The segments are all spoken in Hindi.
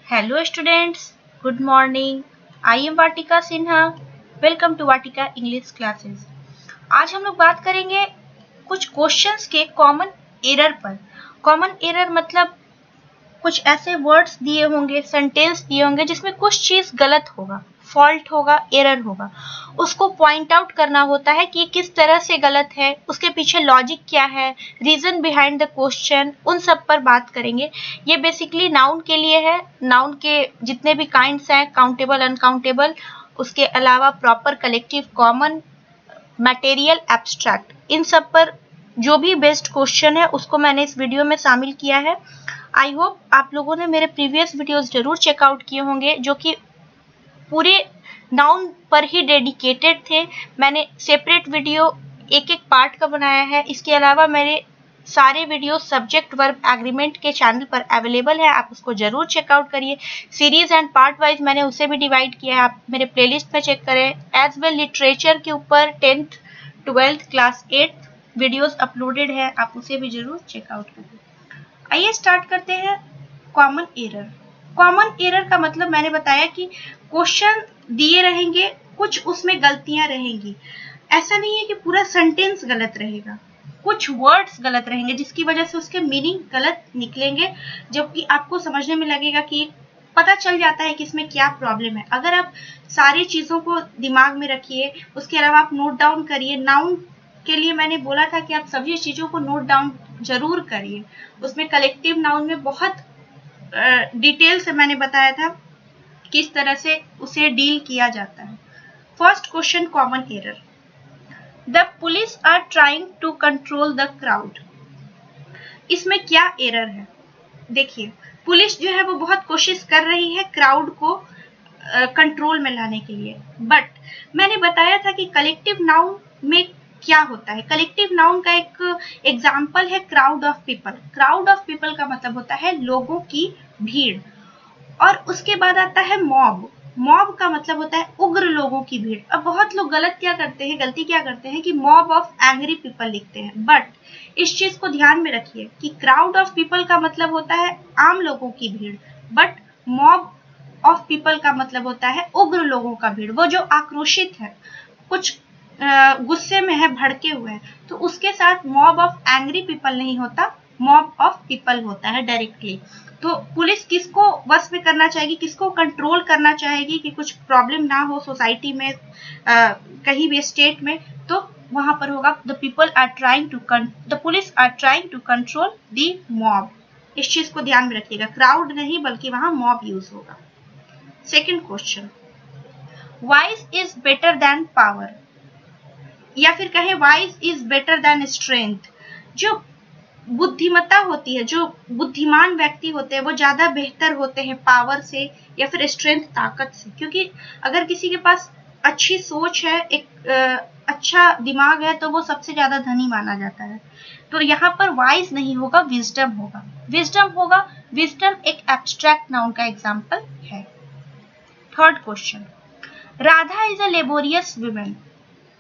Hello students, good morning. I am Vatika Sinha. Welcome to Vatika English classes. आज हम लोग बात करेंगे कुछ क्वेश्चंस के कॉमन एरर पर। कॉमन एरर मतलब कुछ ऐसे वर्ड्स दिए होंगे, सेंटेंस दिए होंगे जिसमें कुछ चीज गलत होगा, फॉल्ट होगा, एरर होगा। उसको पॉइंट आउट करना होता है कि किस तरह से गलत है, उसके पीछे लॉजिक क्या है, रीजन बिहाइंड द क्वेश्चन, उन सब पर बात करेंगे। ये बेसिकली नाउन के लिए है। नाउन के जितने भी काइंड्स हैं, काउंटेबल, अनकाउंटेबल, उसके अलावा proper, collective, common, material, abstract, इन सब पर जो भी बेस्ट क्वेश्चन है उसको मैंने इस वीडियो में शामिल किया है। आई होप आप लोगों ने मेरे प्रीवियस वीडियोस जरूर चेकआउट किए होंगे जो कि पूरे नाउन पर ही डेडिकेटेड थे। मैंने सेपरेट वीडियो एक एक पार्ट का बनाया है। इसके अलावा मेरे सारे वीडियो सब्जेक्ट वर्ब एग्रीमेंट के चैनल पर अवेलेबल है, आप उसको जरूर चेकआउट करिए। सीरीज एंड पार्ट वाइज मैंने उसे भी डिवाइड किया है, आप मेरे प्लेलिस्ट में चेक करें। एज वेल लिटरेचर के ऊपर 10th 12th class 8th videos uploaded है, आप उसे भी जरूर चेकआउट करें। आइए स्टार्ट करते हैं। Common error. कॉमन एरर का मतलब मैंने बताया कि क्वेश्चन दिए रहेंगे, कुछ उसमें गलतियां रहेंगी। ऐसा नहीं है कि पूरा सेंटेंस गलत रहेगा, कुछ वर्ड्स गलत रहेंगे जिसकी वजह से उसके मीनिंग गलत निकलेंगे, जबकि आपको समझने में लगेगा कि पता चल जाता है कि इसमें क्या प्रॉब्लम है। अगर आप सारी चीजों को दिमाग में रखिए, उसके अलावा आप नोट डाउन करिए। नाउन के लिए मैंने बोला था कि आप सभी चीजों को नोट डाउन जरूर करिए। उसमें कलेक्टिव नाउन में बहुत डिटेल से मैंने बताया था किस तरह से उसे डील किया जाता है। First question, common error. The police are trying to control the crowd. इसमें क्या एरर है? देखिए, पुलिस जो है वो बहुत कोशिश कर रही है क्राउड को कंट्रोल में लाने के लिए, बट मैंने बताया था कि कलेक्टिव नाउन में क्या होता है। कलेक्टिव नाउन का एक एग्जाम्पल है crowd of people. Crowd of people का मतलब होता है लोगों की भीड़। और उसके बाद आता है मॉब। मॉब का मतलब होता है उग्र लोगों की भीड़। अब बहुत लोग गलती क्या करते हैं कि मॉब ऑफ एंग्री पीपल लिखते हैं, बट इस चीज को ध्यान में रखिए कि क्राउड ऑफ पीपल का मतलब होता है आम लोगों की भीड़, बट मॉब ऑफ पीपल का मतलब होता है उग्र लोगों का भीड़, वो जो आक्रोशित है, कुछ गुस्से में है, भड़के हुए हैं। तो उसके साथ मॉब ऑफ एंग्री पीपल नहीं होता, मॉब ऑफ पीपल होता है डायरेक्टली। तो पुलिस किसको वश में करना चाहेगी, किसको कंट्रोल करना चाहेगी कि कुछ प्रॉब्लम ना हो सोसाइटी में, कहीं भी स्टेट में, तो वहां पर होगा the police are trying to control the mob. इस चीज को ध्यान में रखिएगा, क्राउड नहीं बल्कि वहां मॉब यूज होगा। Second question, wise is better than power, या फिर कहे wise is better than strength. जो बुद्धिमत्ता होती है, जो बुद्धिमान व्यक्ति होते हैं, वो ज्यादा बेहतर होते हैं पावर से या फिर स्ट्रेंथ, ताकत से। क्योंकि अगर किसी के पास अच्छी सोच है, एक अच्छा दिमाग है, तो वो सबसे ज्यादा धनी माना जाता है। तो यहाँ पर वाइज नहीं होगा, विजडम होगा। विजडम होगा। विजडम एक एब्स्ट्रैक्ट नाउन का एग्जाम्पल है। Third question, Radha is a laborious women.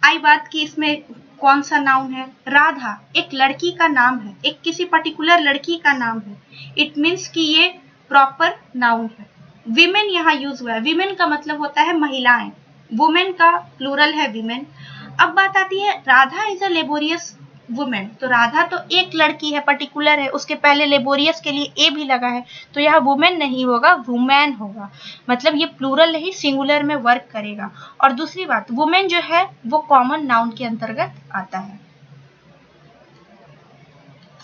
आई बात की इसमें कौन सा नाउन है? राधा एक लड़की का नाम है, एक किसी पर्टिकुलर लड़की का नाम है। इट मीन्स कि ये प्रॉपर नाउन है। विमेन यहाँ यूज हुआ है। विमेन का मतलब होता है महिलाएं, वुमेन का प्लूरल है विमेन। अब बात आती है Radha is a laborious women. तो राधा तो एक लड़की है, पर्टिकुलर है, उसके पहले लेबोरियस के लिए ए भी लगा है, तो यहाँ वुमेन नहीं होगा, वुमेन होगा। मतलब ये प्लूरल नहीं, सिंगुलर में वर्क करेगा। और दूसरी बात, वुमेन जो है वो कॉमन नाउन के अंतर्गत आता है।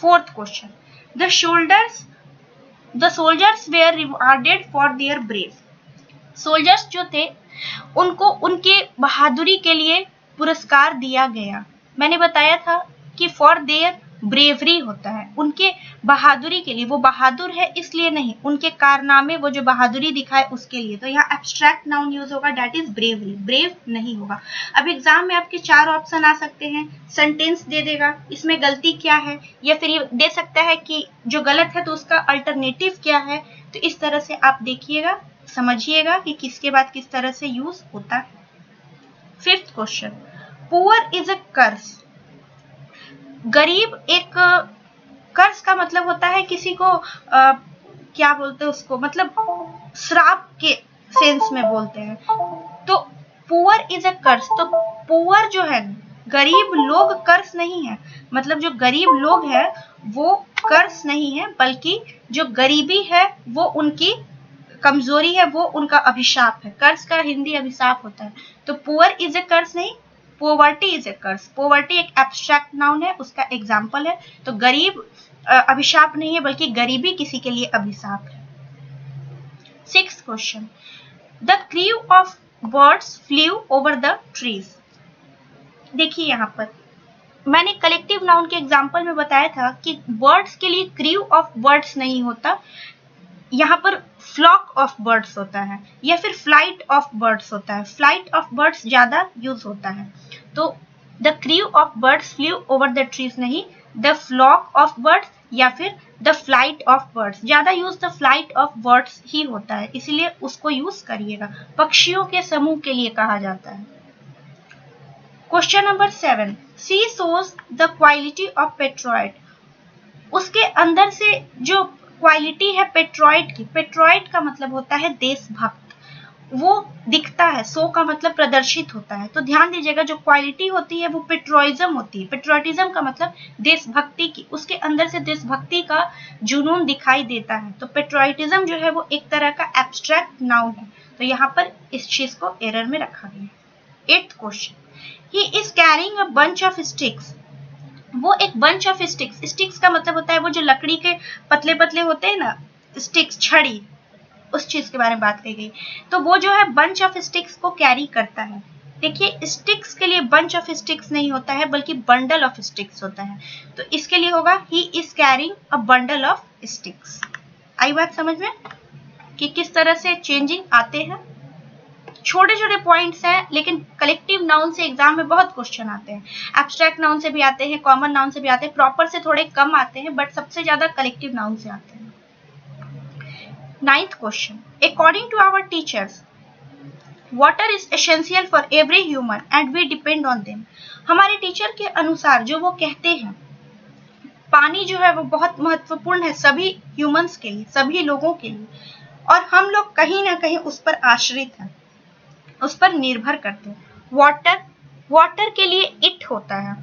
Fourth question, the soldiers were rewarded for their brave. Soldiers जो थे उनको उनके बहादुरी के लिए पुरस्कार दिया गया। मैंने बताया था कि फॉर देयर ब्रेवरी होता है, उनके बहादुरी के लिए। वो बहादुर है इसलिए नहीं, उनके कारनामे, वो जो बहादुरी दिखाए उसके लिए। तो यहाँ एब्स्ट्रैक्ट नाउन यूज होगा, दैट इज ब्रेवरी। ब्रेव नहीं होगा। अब एग्जाम में आपके चार ऑप्शन आ सकते हैं, सेंटेंस दे देगा, इसमें गलती क्या है, या फिर ये दे सकता है कि जो गलत है तो उसका अल्टरनेटिव क्या है। तो इस तरह से आप देखिएगा, समझिएगा कि किसके बाद किस तरह से यूज होता है। Fifth question, poor is a curse. गरीब एक कर्स का मतलब होता है किसी को क्या बोलते हैं उसको, मतलब श्राप के सेंस में बोलते हैं। तो पुअर इज अ कर्स, तो पुअर जो है, गरीब लोग कर्स नहीं है, मतलब जो गरीब लोग हैं वो कर्स नहीं है, बल्कि जो गरीबी है वो उनकी कमजोरी है, वो उनका अभिशाप है। कर्स का हिंदी अभिशाप होता है। तो पुअर इज ए कर्स नहीं, poverty is a curse. Poverty एक एब्स्ट्रैक्ट नाउन है, उसका एग्जाम्पल है। तो गरीब अभिशाप नहीं है, बल्कि गरीबी किसी के लिए अभिशाप है। 6th question, the crew of birds flew over the trees. देखिए यहाँ पर मैंने कलेक्टिव नाउन के एग्जाम्पल में बताया था कि बर्ड्स के लिए क्रू ऑफ बर्ड्स नहीं होता, यहाँ पर फ्लॉक ऑफ बर्ड्स होता है या फिर फ्लाइट ऑफ बर्ड्स होता है। फ्लाइट ऑफ बर्ड्स ज्यादा यूज होता है। तो the crew of birds flew over the trees नहीं, द फ्लॉक ऑफ बर्ड्स या फिर द फ्लाइट ऑफ बर्ड्स। ज्यादा use the flight of birds ही होता है, इसीलिए उसको यूज करिएगा। पक्षियों के समूह के लिए कहा जाता है। Question number 7, she shows the quality of patriot. उसके अंदर से जो क्वालिटी है पेट्रोइट की, पेट्रोइट का मतलब होता है देशभक्त, वो दिखता है। सो का मतलब प्रदर्शित होता है। तो ध्यान दीजिएगा, जो क्वालिटी होती है वो पेट्रोइज्म होती है। पेट्रोटिज्म का मतलब देशभक्ति की, उसके अंदर से देशभक्ति का जुनून दिखाई देता है। तो पेट्रोटिज्म जो है वो एक तरह का एब्स्ट्रैक्ट नाउन है। तो यहाँ पर इस चीज को एरर में रखा गया। 8th question, he is carrying a bunch of sticks. वो एक बंच ऑफ स्टिक्स, स्टिक्स का मतलब होता है वो जो लकड़ी के पतले पतले होते हैं ना, स्टिक्स, छड़ी, उस चीज के बारे में बात की गई। तो वो जो है बंच ऑफ स्टिक्स को कैरी करता है। देखिए स्टिक्स के लिए बंच ऑफ स्टिक्स नहीं होता है, बल्कि बंडल ऑफ स्टिक्स होता है। तो इसके लिए होगा he is carrying a bundle of sticks. आई बात समझ में कि किस तरह से चेंजिंग आते हैं। छोटे छोटे पॉइंट्स हैं, लेकिन कलेक्टिव नाउन से एग्जाम में बहुत क्वेश्चन आते हैं। एब्स्ट्रैक्ट नाउन से भी आते हैं, कॉमन नाउन से भी आते हैं, प्रॉपर से थोड़े कम आते हैं, बट सबसे ज्यादा कलेक्टिव नाउन से आते हैं। 9th question, according to our teachers water is essential for every human and we depend on them. हमारे टीचर के अनुसार जो वो कहते हैं पानी जो है वो बहुत महत्वपूर्ण है सभी ह्यूमंस के लिए, सभी लोगों के लिए, और हम लोग कहीं ना कहीं उस पर आश्रित हैं, उस पर निर्भर करते हैं। वाटर, वाटर के लिए इट होता है।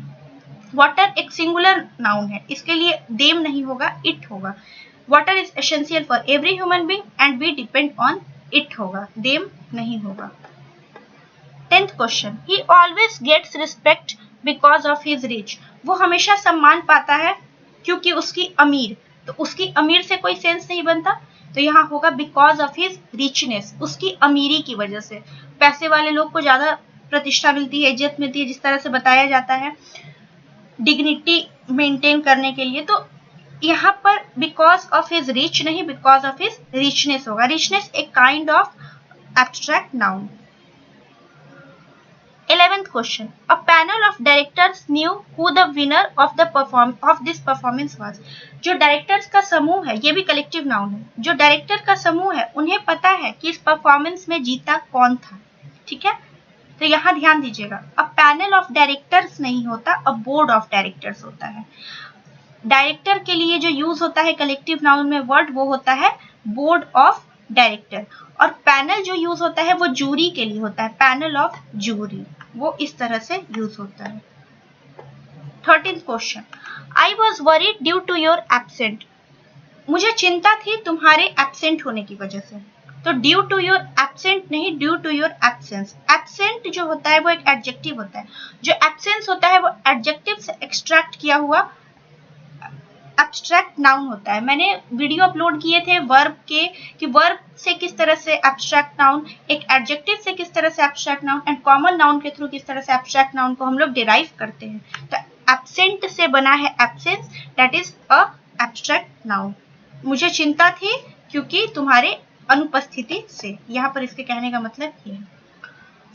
वाटर एक सिंगुलर नाउन है, इसके लिए देम नहीं होगा, इट होगा। Water is essential for every human being and we depend on it होगा, देम नहीं होगा। 10th question, he always gets respect because of his rich. वो हमेशा सम्मान पाता है क्योंकि उसकी अमीर। तो उसकी अमीर से कोई सेंस नहीं बनता, तो यहाँ होगा बिकॉज ऑफ हिज रिचनेस, उसकी अमीरी की वजह से। पैसे वाले लोग को ज्यादा प्रतिष्ठा मिलती है, इज्जत मिलती है, जिस तरह से बताया जाता है डिग्निटी मेंटेन करने के लिए। तो यहाँ पर बिकॉज ऑफ हिज रिच नहीं, बिकॉज ऑफ हिज रिचनेस होगा। रिचनेस एक kind of abstract noun. 11th question, a panel of directors knew who the winner of this performance was। जो डायरेक्टर्स का समूह है, ये भी कलेक्टिव नाउन है, जो डायरेक्टर का समूह है उन्हें पता है कि इस परफॉर्मेंस में जीता कौन था। ठीक है, तो यहाँ ध्यान दीजिएगा, अ पैनल ऑफ डायरेक्टर्स नहीं होता, अ बोर्ड ऑफ डायरेक्टर्स होता है। डायरेक्टर के लिए जो यूज होता है कलेक्टिव नाउन में वर्ड, वो होता है बोर्ड ऑफ डायरेक्टर, और पैनल जो यूज होता है वो जूरी के लिए होता है, पैनल ऑफ जूरी, वो इस तरह से यूज होता है। 13th question, I was worried due to your absent. मुझे चिंता थी तुम्हारे एब्सेंट होने की वजह से। तो ड्यू टू योर एब्सेंट नहीं, due to your absence. Absent जो होता है वो एक एडजेक्टिव होता है, जो एब्सेंस होता है वो एडजेक्टिव से एक्सट्रैक्ट किया हुआ एब्स्ट्रैक्ट नाउन होता है। मैंने वीडियो अपलोड किए थे वर्ब के, कि वर्ब से किस तरह से एब्स्ट्रैक्ट नाउन, एक एडजेक्टिव से किस तरह से abstract noun, and common noun के थ्रू किस तरह से एब्स्ट्रैक्ट नाउन को हम लोग डिराइव करते हैं। तो एब्सेंट से बना है absence, that is a abstract noun. मुझे चिंता थी क्योंकि तुम्हारे अनुपस्थिति से, यहाँ पर इसके कहने का मतलब ये है।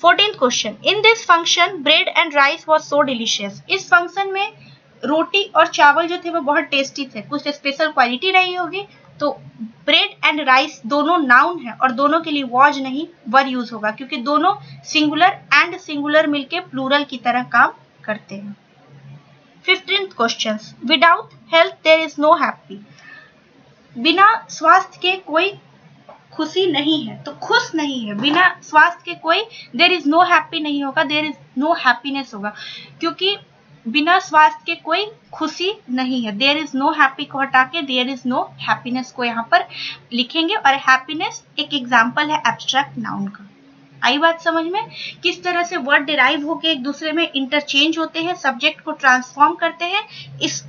14th question, in this function bread and rice was so delicious. इस फंक्शन में रोटी और चावल जो थे वो बहुत टेस्टी थे, कुछ स्पेशल क्वालिटी रही होगी। तो ब्रेड एंड राइस दोनों नाउन है, और दोनों के लिए वॉज नहीं वर यूज होगा, क्योंकि दोनों सिंगुलर एंड सिंगुलर मिलके प्लूरल की तरह काम करते हैं। 15th question, without health there is no happy. बिना स्वास्थ्य के कोई खुशी नहीं है, तो खुश नहीं है। बिना स्वास्थ्य के कोई देयर इज नो हैप्पी नहीं होगा, देयर इज नो हैप्पीनेस होगा, क्योंकि बिना स्वास्थ्य के कोई खुशी नहीं है। देयर इज नो हैप्पी को हटा के देयर इज नो हैप्पीनेस को यहाँ पर लिखेंगे। और हैप्पीनेस एक एग्जाम्पल है एब्स्ट्रैक्ट नाउन का। आई बात समझ में? किस तरह से वर्ड डिराइव होके एक दूसरे में इंटरचेंज होते हैं, सब्जेक्ट को ट्रांसफॉर्म करते हैं। इस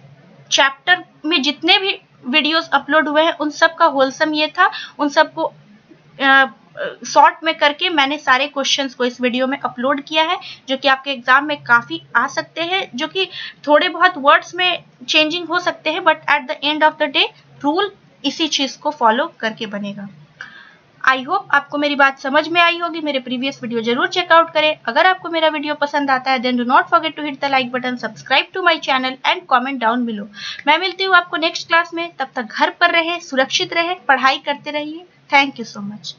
चैप्टर में जितने भी वीडियोस अपलोड हुए हैं उन सब का होलसम ये था, उन सबको शॉर्ट में करके मैंने सारे क्वेश्चंस को इस वीडियो में अपलोड किया है, जो कि आपके एग्जाम में काफी आ सकते हैं, जो कि थोड़े बहुत वर्ड्स में चेंजिंग हो सकते हैं, but at the end of the day rule इसी चीज को फॉलो करके बनेगा। आई होप आपको मेरी बात समझ में आई होगी। मेरे प्रीवियस वीडियो जरूर चेकआउट करें। अगर आपको मेरा वीडियो पसंद आता है then do not forget to hit the like button, subscribe to my channel and comment down below. मैं मिलती हूँ आपको नेक्स्ट क्लास में, तब तक घर पर रहे, सुरक्षित रहे, पढ़ाई करते रहिए। Thank you so much.